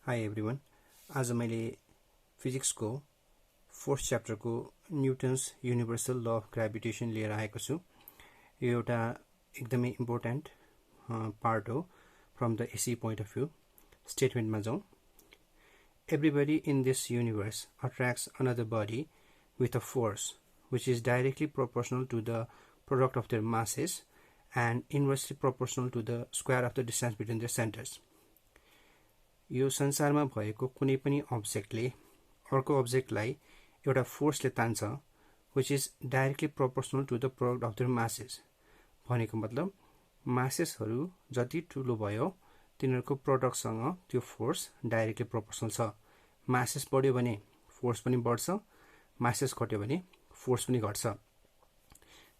High everyone. आज मैले फिजिक्सको फोर्थ च्याप्टरको Newton's universal law of gravitation लिएर आएको छु। यो एउटा एकदमै इम्पोर्टेन्ट पार्ट हो from the SEE point of view. स्टेटमेन्टमा जाउँ। Everybody in this universe attracts another body with a force which is directly proportional to the product of their masses and inversely proportional to the square of the distance between their centers. यो संसारमा भएको कुनै पनि अब्जेक्टले अर्को अब्जेक्टलाई एउटा फोर्सले तान्छ which is directly proportional to the product of their masses। भनेको मतलब मासेसहरू जति ठुलो भयो तिनीहरूको प्रोडक्टसँग त्यो फोर्स डाइरेक्टली प्रोपोर्सनल छ। मासेस बढ्यो भने फोर्स पनि बढ्छ, मासेस घट्यो भने फोर्स पनि घट्छ।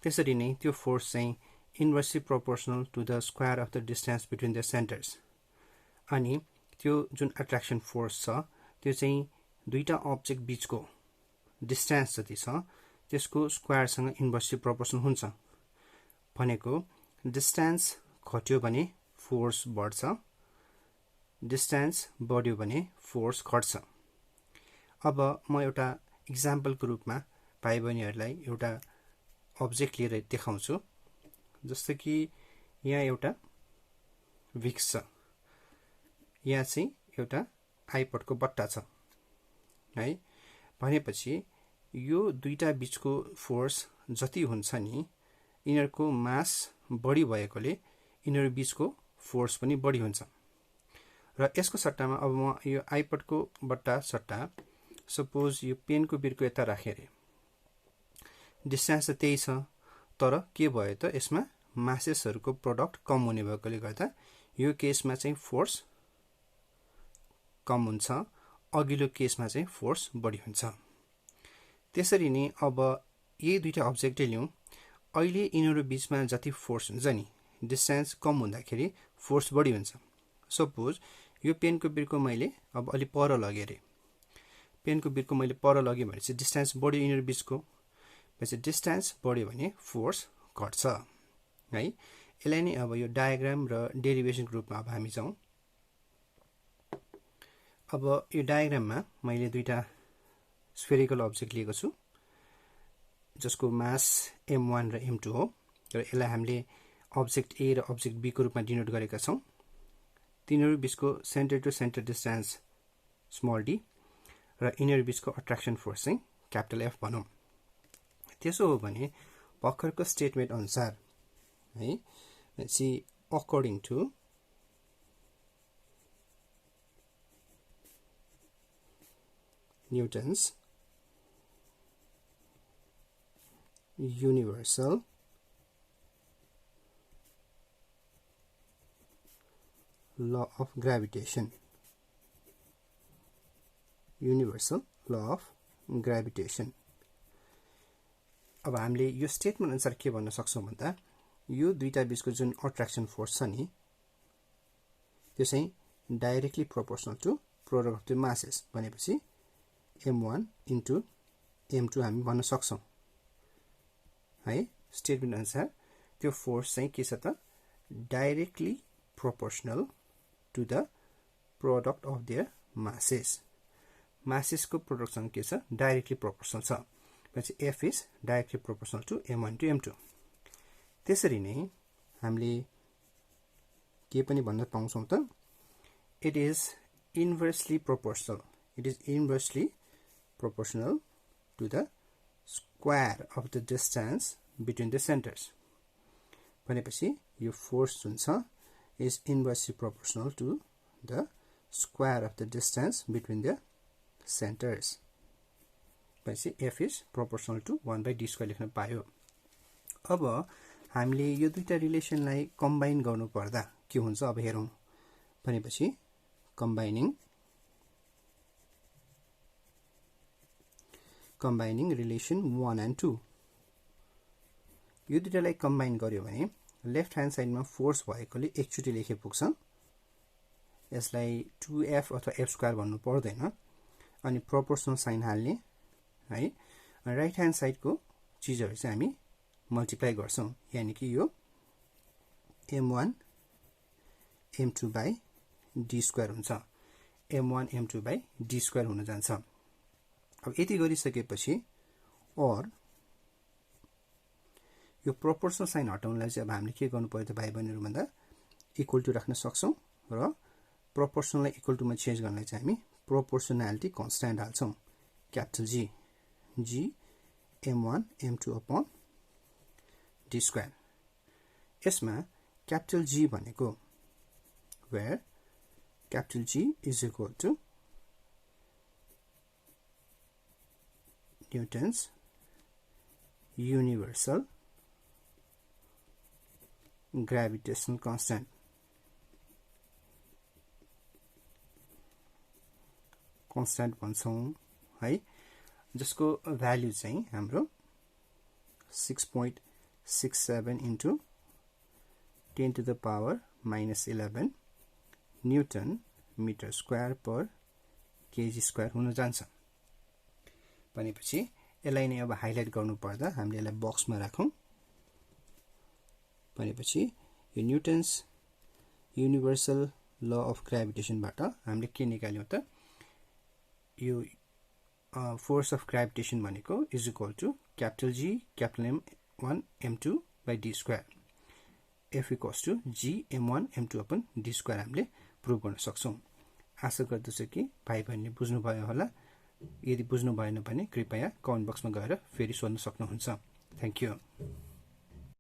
त्यसरी नै त्यो फोर्स चाहिँ inversely proportional to the square of the distance between the centres. अनि त्यो जुन एट्र्याक्सन फोर्स छ त्यो चाहिँ दुईटा अब्जेक्ट बीचको डिस्टेन्स जति छ त्यसको स्क्वायरसँग इन्भर्सली प्रोपोर्सनल हुन्छ। भनेको डिस्टेन्स घट्यो भने फोर्स बढ्छ, डिस्टेन्स बढ्यो भने फोर्स घट्छ। अब म एउटा इक्जाम्पलको रूपमा भाइ बहिनीहरूलाई एउटा अब्जेक्ट लिएर देखाउँछु। जस्तो कि यहाँ एउटा विक्स छ, यहाँ चाहिँ एउटा आइपडको बट्टा छ है। भनेपछि यो दुईटा बीचको फोर्स जति हुन्छ नि यिनीहरूको मास बढी भएकोले यिनीहरू बीचको फोर्स पनि बढी हुन्छ। र यसको सट्टामा अब म यो आइपडको बट्टा सट्टा सपोज यो पेनको बिर्को यता राखेँ अरे, डिस्टेन्स त त्यही छ तर के भयो त यसमा मासेसहरूको प्रोडक्ट कम हुने भएकोले गर्दा यो केसमा चाहिँ फोर्स कम हुन्छ, अघिल्लो केसमा चाहिँ फोर्स बढी हुन्छ। त्यसरी नै अब यही दुईटा अब्जेक्टै लिउँ। अहिले यिनीहरू बीचमा जति फोर्स हुन्छ नि डिस्टेन्स कम हुँदाखेरि फोर्स बढी हुन्छ। सपोज यो पेनको बिर्को मैले अब अलि पर लगेँ अरे, पेनको बिर्को मैले पर लगेँ भने चाहिँ डिस्टेन्स बढ्यो यिनीहरू बीचको, पछि डिस्टेन्स बढ्यो भने फोर्स घट्छ है। यसलाई नै अब यो डायग्राम र डेरिभेसनको रूपमा अब हामी जाउँ। अब यो डायग्राममा मैले दुईटा स्फेरिकल अब्जेक्ट लिएको छु जसको मास m1 र m2 हो। र यसलाई हामीले अब्जेक्ट ए र अब्जेक्ट बी को रूपमा डिनोट गरेका छौँ। तिनीहरू बीचको centre to centre distance small D र यिनीहरू बीचको अट्र्याक्सन फोर्स चाहिँ क्यापिटल एफ भनौँ। त्यसो हो भने भर्खरको स्टेटमेन्ट अनुसार है, according to Newton's universal law of gravitation, universal law of gravitation। अब हामीले यो स्टेटमेन्ट अनुसार के भन्न सक्छौँ भन्दा यो दुईटा बीचको जुन अट्र्याक्सन फोर्स छ नि त्यो चाहिँ directly proportional to product of the masses. भनेपछि m1 इन्टु m2 हामी भन्न सक्छौँ है। स्टेटमेन्ट अनुसार त्यो फोर्स चाहिँ के छ त directly proportional to the product of their masses. मासेसको प्रोडक्टसँग के छ डाइरेक्टली प्रोपोर्सनल छ। पछि F is directly proportional to m1 to m2। त्यसरी नै हामीले के पनि भन्न पाउँछौँ त it is inversely proportional, it is inversely proportional to the square of the distance between the centers। भनेपछि यो फोर्स जुन छ is inversely proportional to the square of the distance between the centers। भनेपछि f is proportional to 1/d² लेख्न पायो। अब हामीले यो दुईटा रिलेसनलाई कम्बाइन गर्नु पर्दा के हुन्छ अब हेरौँ। भनेपछि combining relation 1 and 2। यो दुईटालाई कम्बाइन गर्यो भने लेफ्ट ह्यान्ड साइडमा फोर्स भएकोले एकचोटि लेखे पुग्छ। यसलाई 2f अथवा f² भन्नु पर्दैन अनि प्रोपोर्सनल साइन हाल्ने है। राइट ह्यान्ड साइडको चिजहरू चाहिँ हामी मल्टिप्लाई गर्छौँ, यानि कि यो m1 m2/d² हुन्छ। m1 m2 by d square हुन जान्छ। अब यति गरिसकेपछि और यो प्रोपोर्सनल साइन हटाउनलाई चाहिँ अब हामीले के गर्नु पर्यो त भाइ बहिनीहरु भन्दा इक्वल टु राख्न सक्छौं र प्रोपोर्सनललाई इक्वल टुमा चेन्ज गर्नलाई चाहिँ हामी प्रोपोर्सनालिटी कन्स्ट्यान्ट हाल्छौं capital G G m1 m2 upon d square। यसमा क्यापिटल G भनेको where capital G is equal to Newton's universal gravitational constant। constant भन्छौं है, जसको भ्यालु चाहिँ हाम्रो 6.67 into 10 to the power minus 11 newton metre square per KG square हुन जान्छ। भनेपछि यसलाई नै अब हाइलाइट गर्नु पर्दा हामीले यसलाई बक्समा राखौं। भनेपछि यो Newton's universal law of gravitation बाट हामीले के निकाल्यौं त यो फोर्स अफ ग्रेभिटेसन भनेको is equal to capital G capital M1 M2 by d square F equals to G M1 M2 upon d square हामीले प्रुभ गर्न सक्छौं। आशा गर्दछु कि भाइ बहिनीले बुझ्नु भयो होला। यदि बुझ्नु भएन भने कृपया कमेन्ट बक्समा गएर फेरि सोध्न सक्नुहुन्छ। Thank you.